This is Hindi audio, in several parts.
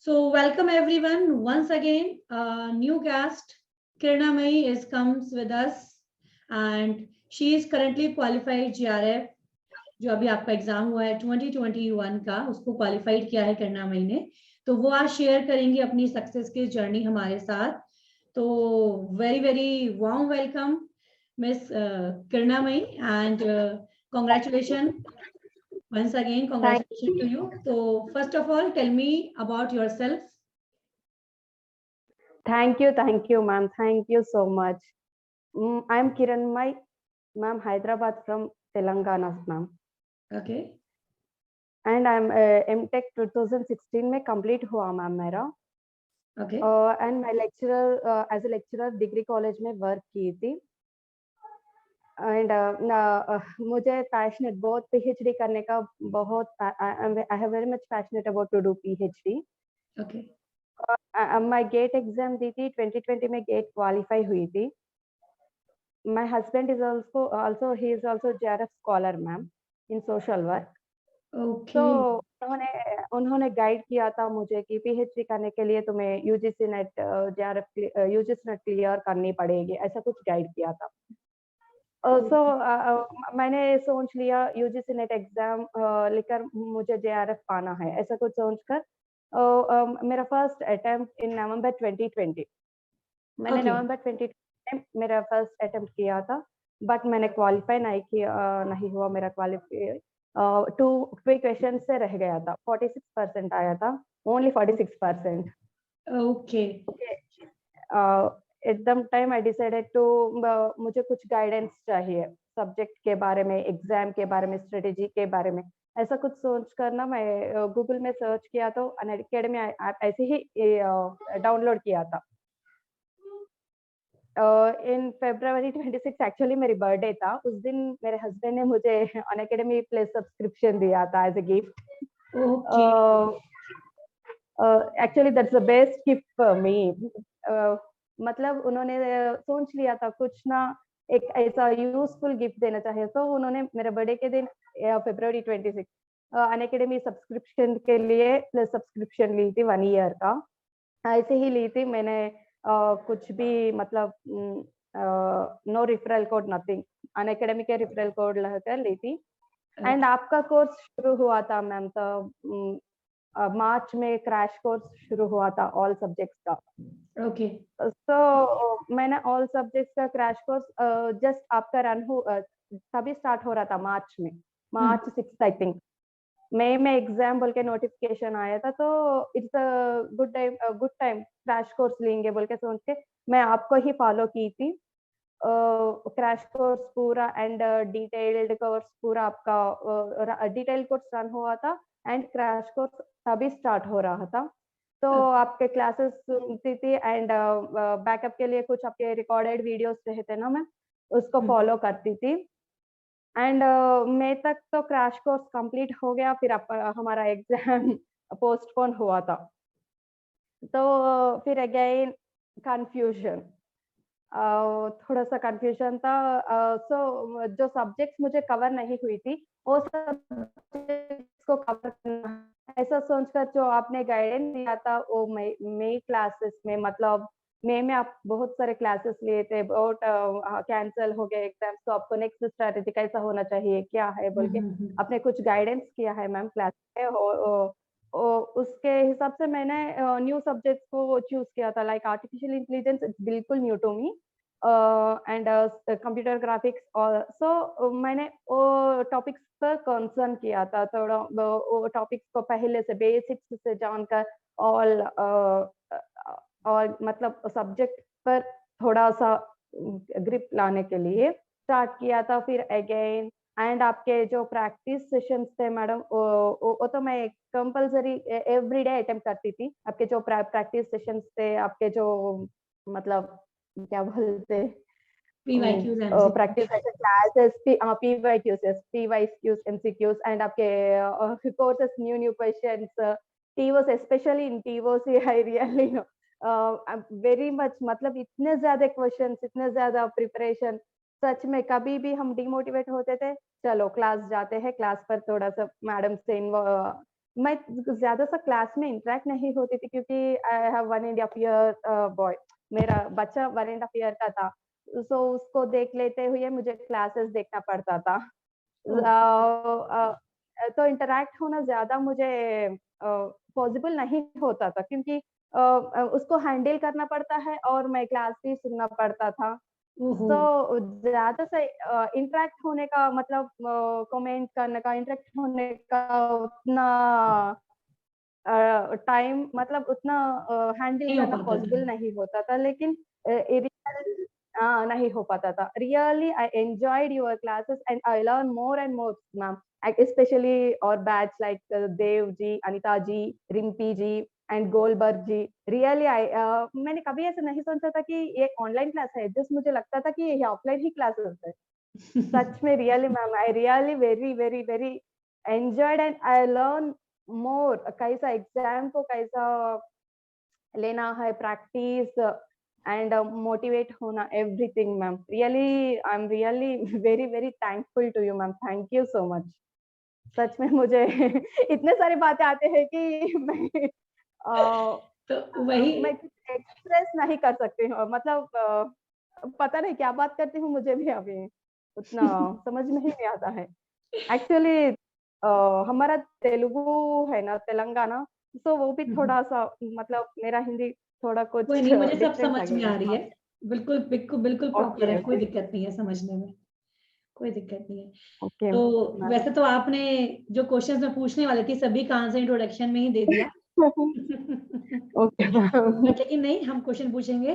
So welcome everyone once again. New guest Kirna Mai comes with us, and she is currently qualified GRF. जो अभी आपका एग्जाम हुआ है 2021 का, उसको क्वालिफाइड किया है किरणा मई ने। तो वो आज शेयर करेंगी अपनी सक्सेस की जर्नी हमारे साथ। तो very very warm welcome miss Kiran Mai and congratulation once again. Congratulations to you. So first of all, tell me about yourself. Thank you, ma'am. Thank you so much. I'm Kiran Mai, ma'am, Hyderabad from Telangana, ma'am. Okay. And I'm MTech 2016 में complete हुआ मैम मेरा. Okay. And my lecturer as a lecturer degree college में work की थी. And मुझे passionate बहुत PhD करने का बहुत I have very much passionate about to do PhD. Okay. My GATE exam दी थी 2020 में GATE qualify हुई थी. My husband is also he is also JRF scholar, ma'am, in social work. Okay. So उन्होंने गाइड किया था मुझे कि PhD करने के लिए तुम्हें UGC net JRF UGC net clear करनी पड़ेगी, ऐसा कुछ गाइड किया था. मैंने सोच लिया UGC नेट एग्जाम लेकर मुझे JRF पाना है, ऐसा कुछ सोचकर मेरा फर्स्ट अटेम्प्ट इन नवंबर 2020 मैंने नवंबर 2020 मेरा फर्स्ट अटेम्प्ट किया था, बट मैंने क्वालिफाई नहीं हुआ. मेरा क्वालिफाई 2 क्वेश्चन से रह गया था. 46% आया था, ओनली 46%. Okay. एकदम टाइम आई डिसाइडेड टू मुझे कुछ गाइडेंस चाहिए सब्जेक्ट के बारे में, एग्जाम के बारे में, स्ट्रेटेजी के बारे में. ऐसा कुछ सोच कर ना मैं गूगल में सर्च किया तो अनअकैडमी ऐप ऐसे ही डाउनलोड किया था. इन February 26 एक्चुअली मेरी बर्थडे था. उस दिन मेरे हस्बैंड ने मुझे अनअकैडमी प्लस सब्सक्रिप्शन दिया था as a gift. Actually that's the best gift for me. मतलब उन्होंने सोच लिया था कुछ ना एक ऐसा यूजफुल गिफ्ट देना चाहिए, तो उन्होंने मेरे बर्थडे के दिन February 26 अनअकैडमी सब्सक्रिप्शन के लिए प्लस सब्सक्रिप्शन ली थी 1 ईयर का. ऐसे ही ली थी मैंने. कुछ भी मतलब no referral code, nothing. Unacademy के रिफरल कोड लगाकर ली थी. एंड आपका कोर्स शुरू हुआ था मैम, तो मार्च में क्रैश कोर्स शुरू हुआ था ऑल सब्जेक्ट्स का. ओके. तो मैंने ऑल सब्जेक्ट्स का क्रैश कोर्स जस्ट आपका रन तभी स्टार्ट हो रहा था मार्च में, मार्च 6 आई थिंक. मई में एग्जाम बोल के नोटिफिकेशन आया था, तो it's a good time crash course लेंगे बोल के सोच के मैं आपको ही फॉलो की थी. क्रैश कोर्स पूरा एंड डिटेल्ड कोर्स पूरा आपका डिटेल्ड कोर्स रन हुआ था एंड क्रैश कोर्स तभी स्टार्ट हो रहा था. तो आपके क्लासेस सुनती थी एंड बैकअप के लिए कुछ आपके रिकॉर्डेड वीडियोस रहते ना, मैं उसको फॉलो करती थी. एंड मई तक तो क्रैश कोर्स कंप्लीट हो गया. फिर हमारा एग्जाम पोस्टपोन हुआ था. तो फिर अगेन कंफ्यूजन, थोड़ा सा कंफ्यूजन था. सो जो सब्जेक्ट्स मुझे कवर नहीं हुई थी वो सब्जेक्ट्स को कवर करना, ऐसा सोचकर जो आपने गाइडेंस दिया था वो मई क्लासेस में, मतलब मई में आप बहुत सारे क्लासेस लिए थे, बहुत कैंसिल हो गए एग्जाम्स, तो आपको नेक्स्ट स्ट्रेटेजी कैसा होना चाहिए क्या है बोल के आपने कुछ गाइडेंस किया है मैम क्लास में. उसके हिसाब से मैंने न्यू सब्जेक्ट्स को चूज किया था, लाइक आर्टिफिशियल इंटेलिजेंस इट्स बिल्कुल new to me and computer graphics. और सो मैंने वो टॉपिक्स पर कंसर्न किया था, थोड़ा वो टॉपिक्स को पहले से बेसिक्स से जानकर और मतलब सब्जेक्ट पर थोड़ा सा ग्रिप लाने के लिए स्टार्ट किया था. फिर अगेन एंड आपके जो प्रैक्टिस सेशंस थे मैडम, वो तो मैं कंपल्सरी एवरीडे अटेम्प्ट करती थी. आपके जो प्रैक्टिस सेशंस थे, आपके जो मतलब क्या बोलते practice classes, PYQs, MCQs and आपके courses, new questions, TOS, specially in TOS I really know very much. मतलब इतने ज्यादा क्वेश्चंस, इतने ज्यादा प्रिपरेशन, सच में कभी भी हम डिमोटिवेट होते थे, चलो क्लास जाते हैं, क्लास पर थोड़ा सा मैडम से मैं ज्यादा सा क्लास में इंटरेक्ट नहीं होती थी क्योंकि आई हैव 1.5 ईयर बॉय, मेरा बच्चा 1.5 ईयर का था, सो उसको देख लेते हुए मुझे क्लासेस देखना पड़ता था। तो इंटरेक्ट होना ज्यादा मुझे पॉसिबल नहीं होता था क्योंकि उसको हैंडल करना पड़ता है और मैं क्लास भी सुनना पड़ता था। ओहो। तो ज़्यादा से इंटरैक्ट होने का मतलब कमेंट करने का, इंटरैक्ट होने का उतना टाइम मतलब उतना हैंडल नहीं हो करना पाता था। पॉसिबल नहीं होता था, लेकिन नहीं हो पाता था। Really I enjoyed your classes and I learn more and more ma'am, specially और batch like Dev ji, Anita ji, Rimpi ji and Golberg ji. Really I मैंने कभी ऐसा नहीं सोचा था कि ये ऑनलाइन क्लास है, जस्ट मुझे लगता था कि ये ऑफलाइन ही क्लासेस है। सच में really ma'am, I really very very very enjoyed and I learn more, कैसा एग्जाम को कैसा लेना है, प्रैक्टिस एंड मोटिवेट होना, everything ma'am. Really I am really very very thankful to you ma'am, thank you so much. सच में मुझे इतने सारी बातें आते हैं कि तो वही मैं एक्सप्रेस नहीं कर सकती हूँ, मतलब पता नहीं क्या बात करती हूँ, मुझे भी अभी उतना समझ में ही नहीं आता है। एक्चुअली हमारा तेलुगु है ना, तेलंगाना, तो वो भी थोड़ा सा मतलब मेरा हिंदी थोड़ा कुछ कोई नहीं, मुझे सब डिफरेंट समझ में आ रही लगेगा। है। बिल्कुल बिल्कुल बिल्कुल प्रॉपर ओके है, कोई ओके दिक्कत नहीं है समझने में, कोई दिक्कत नहीं है। ओके तो वैसे तो आपने जो क्वेश्चंस मैं पूछने वाली थी सभी का आंसर इंट्रोडक्शन में ही दे दिया। Okay ma'am. बट लेकिन नहीं, हम क्वेश्चन पूछेंगे।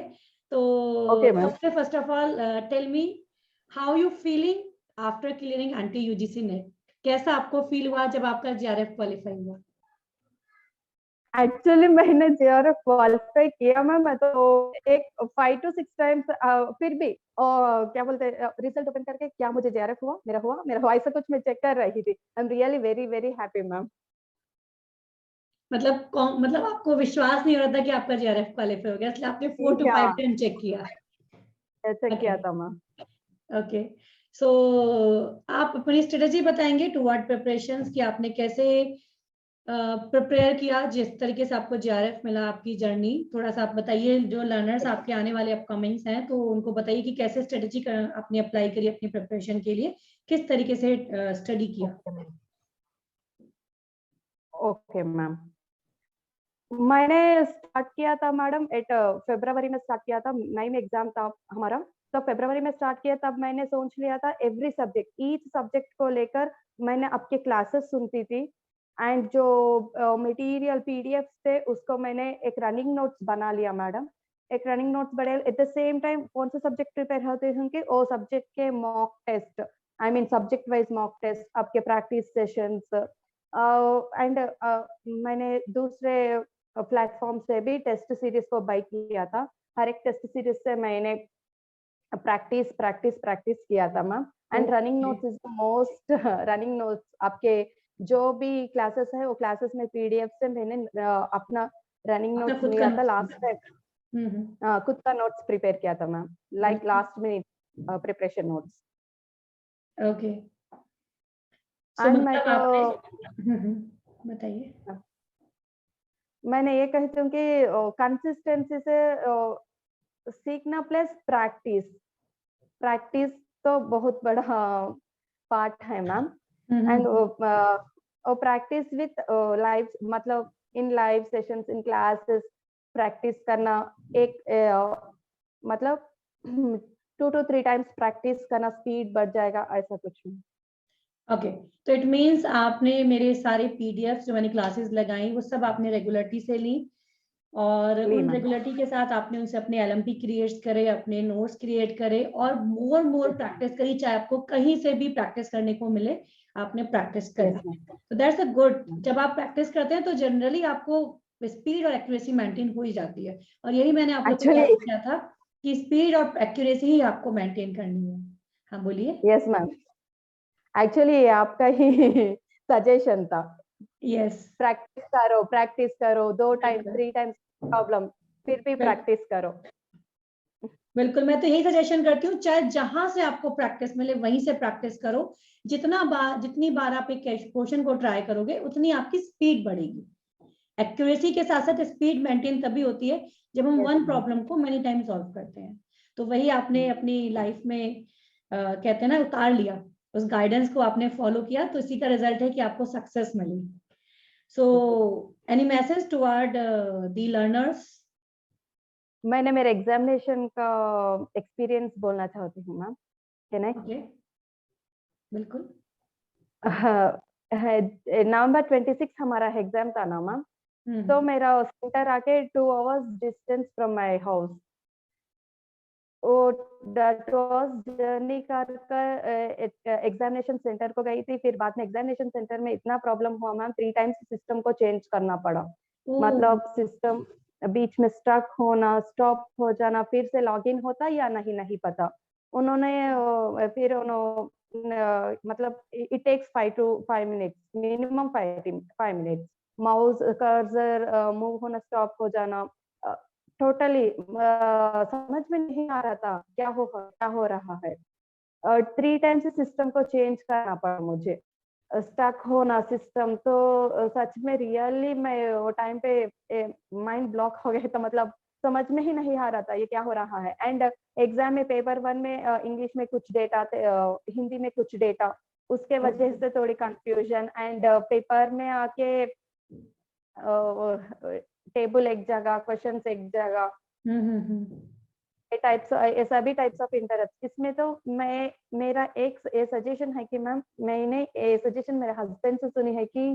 तो ओके मैम। सबसे first of all tell me how you feeling after clearing NTA UGC NET. कैसा आपको फील हुआ जब आपका जेआरएफ क्वालिफाई हुआ? एक्चुअली मैंने जेआरएफ क्वालिफाई किया मैम, मैं तो एक 5 to 6 टाइम्स फिर भी क्या बोलते हैं रिजल्ट ओपन करके क्या मुझे जेआरएफ हुआ, मेरा हुआ ऐसा कुछ मैं चेक कर रही थी। आई am really very very happy ma'am. मतलब आपको विश्वास नहीं हो रहा था कि आपका जेआरएफ क्वालिफाई हो गया, इसलिए आपने 4 to 5 टाइम चेक किया? चेक ओके किया था मैम। ओके। सो आप अपनी स्ट्रेटेजी बताएंगे टुवर्ड प्रिपरेशंस कि आपने कैसे प्रिपेयर किया, जिस तरीके से आपको जेआरएफ मिला, आपकी जर्नी थोड़ा सा आप बताइए। जो लर्नर्स आपके आने वाले अपकमिंग्स हैं तो उनको बताइए कि कैसे स्ट्रेटेजी आपने अप्लाई करी अपनी प्रिपरेशन के लिए, किस तरीके से स्टडी किया। ओके मैम, मैंने स्टार्ट किया था मैडम फरवरी में स्टार्ट किया था, मई में एग्जाम था हमारा, तो फरवरी में स्टार्ट किया। तब मैंने सोच लिया था एवरी सब्जेक्ट, ईच सब्जेक्ट को लेकर मैंने आपके क्लासेस सुनती थी एंड जो मटेरियल पीडीएफ थे उसको मैंने एक रनिंग नोट्स बना लिया मैडम। एक रनिंग नोट्स बड़े एट द सेम टाइम कौन सा सब्जेक्ट प्रिपेयर होते हैं कि वो सब्जेक्ट के mock test, I mean subject wise mock test, आपके प्रैक्टिस सेशंस एंड मैंने दूसरे प्लेटफॉर्म से भी टेस्ट सीरीज को बाय किया था। हर एक टेस्ट सीरीज से मैंने प्रैक्टिस प्रैक्टिस प्रैक्टिस किया था ma'am. And running okay. Notes is the most running notes आपके जो भी क्लासेस है वो क्लासेस में पीडीएफ से मैंने अपना रनिंग अपना नोट्स खुद का लिया था नोट्स। लास्ट में, खुद का नोट्स प्रिपेयर किया था ma'am, like last minute preparation notes. Okay. So and मैं मतलब आपने बताइए। मैंने ये कहती हूँ कि कंसिस्टेंसी से सीखना प्लस प्रैक्टिस, प्रैक्टिस तो बहुत बड़ा पार्ट है ma'am. And practice with live, मतलब in live sessions in classes practice करना, एक मतलब 2 to 3 टाइम्स प्रैक्टिस करना, स्पीड बढ़ जाएगा, ऐसा कुछ नहीं। ओके। तो इट मीन्स आपने मेरे सारे पीडीएफ जो मैंने क्लासेस लगाई वो सब आपने रेगुलरिटी से ली, और उन रेगुलरिटी के साथ आपने उनसे अपने एलएमपी क्रिएट करे, अपने नोट्स क्रिएट करे और मोर प्रैक्टिस करी, चाहे आपको कहीं से भी प्रैक्टिस करने को मिले, आपने प्रैक्टिस करी। तो दैट्स अ गुड। जब आप प्रैक्टिस करते हैं तो जनरली आपको स्पीड और एक्यूरेसी मेंटेन हो ही जाती है, और यही मैंने आप लोग को गाइड किया था कि स्पीड और एक्यूरेसी ही आपको मेंटेन करनी है। हाँ बोलिए। यस मैम, एक्चुअली आपका ही सजेशन था, यस। प्रैक्टिस करो 2 टाइम्स 3 टाइम्स प्रॉब्लम, फिर भी प्रैक्टिस करो। बिल्कुल, मैं तो यही सजेशन करती हूँ, चाहे जहां से आपको प्रैक्टिस मिले वहीं से प्रैक्टिस करो। जितनी बार आप एक क्वेश्चन को ट्राई करोगे उतनी आपकी स्पीड बढ़ेगी। एक्यूरेसी के साथ साथ स्पीड मेंटेन तभी होती है जब हम Yes, वन ma'am. प्रॉब्लम को मेनी टाइम सॉल्व करते हैं। तो वही आपने अपनी लाइफ में कहते हैं ना उतार लिया, उस गाइडेंस को आपने फॉलो किया, तो इसी का रिजल्ट है कि आपको सक्सेस मिली। So any message toward the learners? मैंने मेरे एग्जामिनेशन का एक्सपीरियंस बोलना चाहती हूँ मैम, कैन आई? ओके, बिल्कुल। नवंबर 26 हमारा एग्जाम था ना मैम, तो मेरा सेंटर आके 2 hours distance from my house. वो दैट वाज जर्नी कर एग्जामिनेशन सेंटर को गई थी। फिर बाद में एग्जामिनेशन सेंटर में इतना प्रॉब्लम हुआ मैम, 3 टाइम्स सिस्टम को चेंज करना पड़ा। मतलब सिस्टम बीच में स्टक होना, स्टॉप हो जाना, फिर से लॉगिन होता या नहीं पता। उन्होंने फिर मतलब it takes 5 minutes, minimum 5 minutes. Mouse cursor move होना, स्टॉप हो जाना, टोटली समझ में नहीं आ रहा था क्या हो रहा है। 3 टाइम्स सिस्टम को चेंज करना पड़ा मुझे। स्टक होना सिस्टम तो सच में रियली मैं वो टाइम पे माइंड ब्लॉक हो गया था। मतलब समझ में ही नहीं आ रहा था ये क्या हो रहा है। एंड एग्जाम में पेपर 1 में इंग्लिश में कुछ डेटा, हिंदी में कुछ डेटा, उसके वजह से थोड़ी कंफ्यूजन। एंड पेपर में आके टेबल एक जगह, क्वेश्चंस एक जगह, सभी टाइप्स ऑफ इंटरप्ट। इसमें तो मेरा एक सजेशन है कि मैम, मैंने ये सजेशन मेरे हस्बैंड से सुनी है कि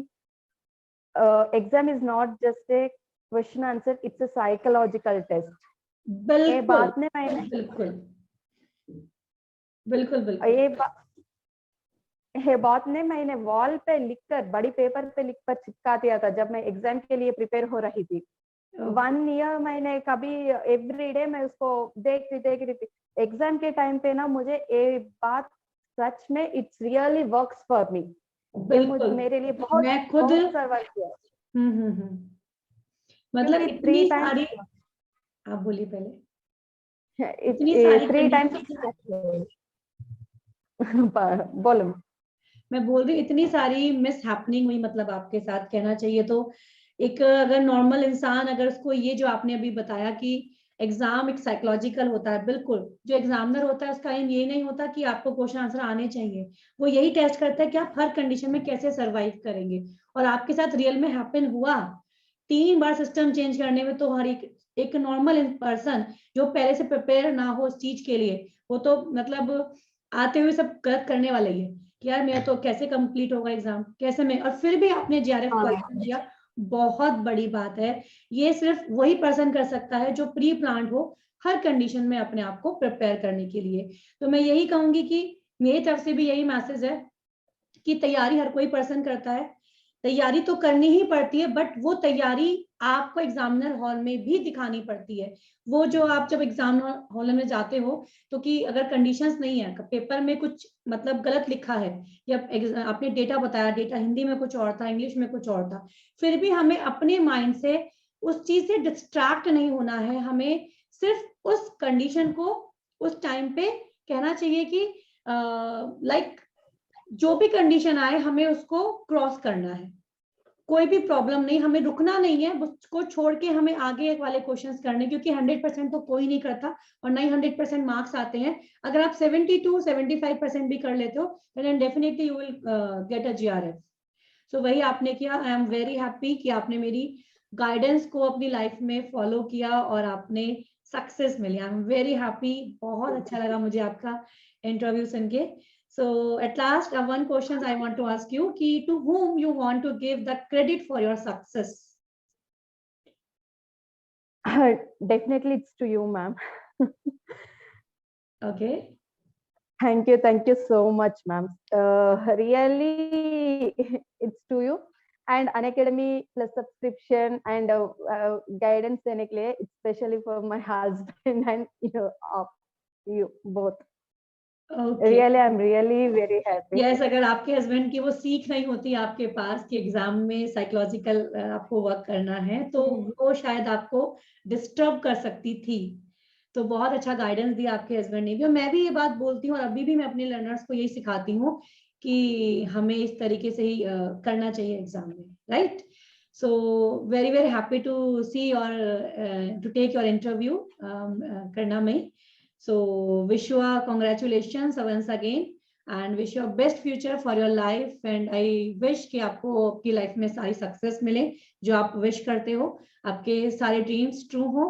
exam is not just a question answer, it's a psychological test. ये बात ने मैंने बिल्कुल बिल्कुल बिल्कुल ये बात ने मैंने वॉल पे लिखकर, बड़ी पेपर पे लिखकर चिपका दिया था जब मैं एग्जाम के लिए प्रिपेयर हो रही थी। 1 ईयर मैंने कभी एवरी डे मैं उसको देख रही थी। एग्जाम के टाइम पे ना मुझे ये बात सच में it's really works for me. बिल्कुल, मेरे लिए बहुत मैं खुद बहुत सर्वाइव किया। मतलब क्योंकि 3 इतनी सारी, टाइम्स आप बोलिए पहले। इतनी सारी 3 कंडीशन, टाइम्स बोलो। मैं बोल रही हूँ इतनी सारी मिस हैपनिंग हुई, मतलब आपके साथ कहना चाहिए तो। एक अगर नॉर्मल इंसान, अगर उसको ये जो आपने अभी बताया कि एग्जाम एक साइकोलॉजिकल होता है, बिल्कुल जो एग्जामिनर होता है उसका एम ये नहीं होता कि आपको क्वेश्चन आंसर आने चाहिए, वो यही टेस्ट करता है कि आप हर कंडीशन में कैसे सरवाइव करेंगे। और आपके साथ रियल में हैपन हुआ। 3 बार सिस्टम चेंज करने में तो हर एक नॉर्मल पर्सन जो पहले से प्रिपेयर ना हो उस चीज के लिए, वो तो मतलब आते हुए सब गलत करने वाला ही है कि यार मेरा तो कैसे कंप्लीट होगा एग्जाम, कैसे में। और फिर भी आपने जेआरएफ क्वालिफाई किया, बहुत बड़ी बात है। ये सिर्फ वही पर्सन कर सकता है जो प्री प्लान्ड हो हर कंडीशन में अपने आप को प्रिपेयर करने के लिए। तो मैं यही कहूंगी कि मेरी तरफ से भी यही मैसेज है कि तैयारी हर कोई पर्सन करता है, तैयारी तो करनी ही पड़ती है, बट वो तैयारी आपको एग्जामिनर हॉल में भी दिखानी पड़ती है। वो जो आप जब एग्जाम हॉल में जाते हो तो कि अगर कंडीशंस नहीं है, पेपर में कुछ मतलब गलत लिखा है, या आपने डेटा बताया, डेटा हिंदी में कुछ और था, इंग्लिश में कुछ और था, फिर भी हमें अपने माइंड से उस चीज से डिस्ट्रैक्ट नहीं होना है। हमें सिर्फ उस कंडीशन को उस टाइम पे कहना चाहिए कि लाइक जो भी कंडीशन आए हमें उसको क्रॉस करना है। कोई भी प्रॉब्लम नहीं, हमें रुकना नहीं है, उसको छोड़ के हमें आगे वाले क्वेश्चंस करने, क्योंकि 100% तो कोई नहीं करता और ना ही 100% मार्क्स आते हैं। अगर आप 72-75% भी कर लेते हो then definitely you will get a GRF। सो वही आपने किया। आई एम वेरी हैप्पी कि आपने मेरी गाइडेंस को अपनी लाइफ में फॉलो किया और आपने सक्सेस मिली। आई एम वेरी हैप्पी, बहुत अच्छा लगा मुझे आपका इंटरव्यू सुन के। So at last, one question I want to ask you, ki to whom you want to give the credit for your success? Definitely it's to you, ma'am. Okay. Thank you so much, ma'am. Really, it's to you. And Unacademy plus subscription and guidance देने के लिए, especially for my husband and you both. Okay. Really, I'm really very happy. Yes, अगर आपके हस्बैंड की वो सीख नहीं होती आपके पास कि एग्जाम में साइकोलॉजिकल आपको वर्क करना है, तो वो शायद आपको डिस्टर्ब कर सकती थी। तो बहुत अच्छा गाइडेंस दिया आपके हस्बैंड ने भी, और मैं भी ये बात बोलती हूँ और अभी भी मैं अपने लर्नर्स को यही सिखाती हूँ कि हमें इस तरीके से ही करना चाहिए एग्जाम में, right? So very happy to see your to take your interview, Karna Mai. So wish you a congratulations once again and wish you a best future for your life, and I wish कि आपको आपकी लाइफ में सारी सक्सेस मिले जो आप विश करते हो, आपके सारे ड्रीम्स ट्रू हो,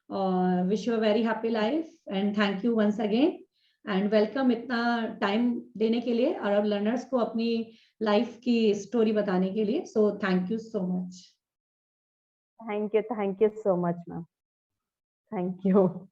और wish you a very happy life and thank you once again and welcome इतना टाइम देने के लिए और अब लर्नर्स को अपनी लाइफ की स्टोरी बताने के लिए. So thank you so much. Thank you so much, ma'am. Thank you.